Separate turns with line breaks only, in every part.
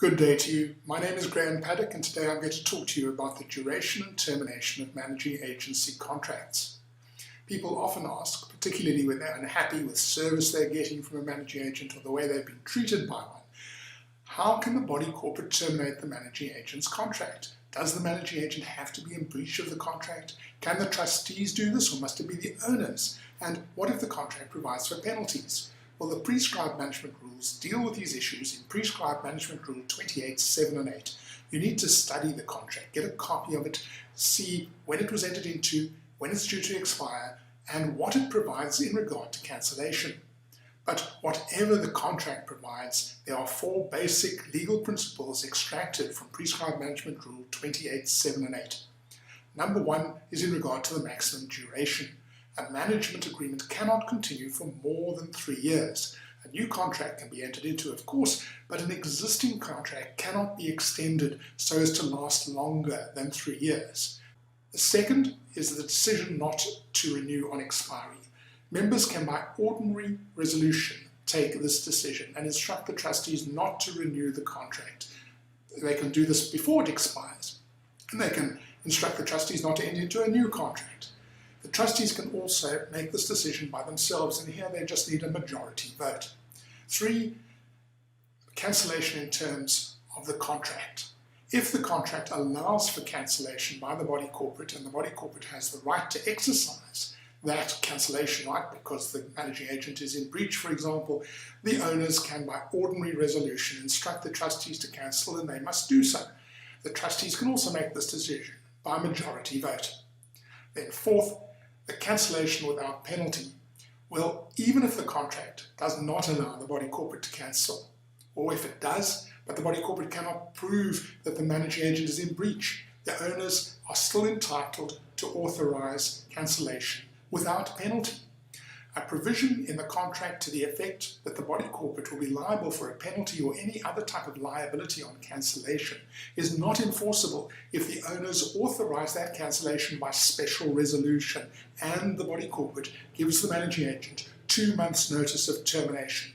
Good day to you. My name is Graham Paddock, and today I'm going to talk to you about the duration and termination of managing agency contracts. People often ask, particularly when they're unhappy with service they're getting from a managing agent or the way they've been treated by one, how can the body corporate terminate the managing agent's contract? Does the managing agent have to be in breach of the contract? Can the trustees do this, or must it be the owners? And what if the contract provides for penalties? Well, the prescribed management rules deal with these issues in Prescribed Management Rule 28, 7 and 8. You need to study the contract, get a copy of it, see when it was entered into, when it's due to expire, and what it provides in regard to cancellation. But whatever the contract provides, there are four basic legal principles extracted from Prescribed Management Rule 28, 7 and 8. Number one is in regard to the maximum duration. A management agreement cannot continue for more than 3 years. A new contract can be entered into, of course, but an existing contract cannot be extended so as to last longer than 3 years. The second is the decision not to renew on expiry. Members can, by ordinary resolution, take this decision and instruct the trustees not to renew the contract. They can do this before it expires, and they can instruct the trustees not to enter into a new contract. The trustees can also make this decision by themselves, and here they just need a majority vote. 3, cancellation in terms of the contract. If the contract allows for cancellation by the body corporate, and the body corporate has the right to exercise that cancellation right because the managing agent is in breach, for example, the owners can, by ordinary resolution, instruct the trustees to cancel, and they must do so. The trustees can also make this decision by majority vote. Then fourth, the cancellation without penalty. Well, even if the contract does not allow the body corporate to cancel, or if it does, but the body corporate cannot prove that the managing agent is in breach, the owners are still entitled to authorize cancellation without penalty. A provision in the contract to the effect that the body corporate will be liable for a penalty or any other type of liability on cancellation is not enforceable if the owners authorize that cancellation by special resolution and the body corporate gives the managing agent 2 months' notice of termination.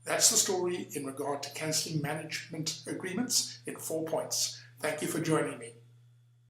That's the story in regard to cancelling management agreements in 4 points. Thank you for joining me.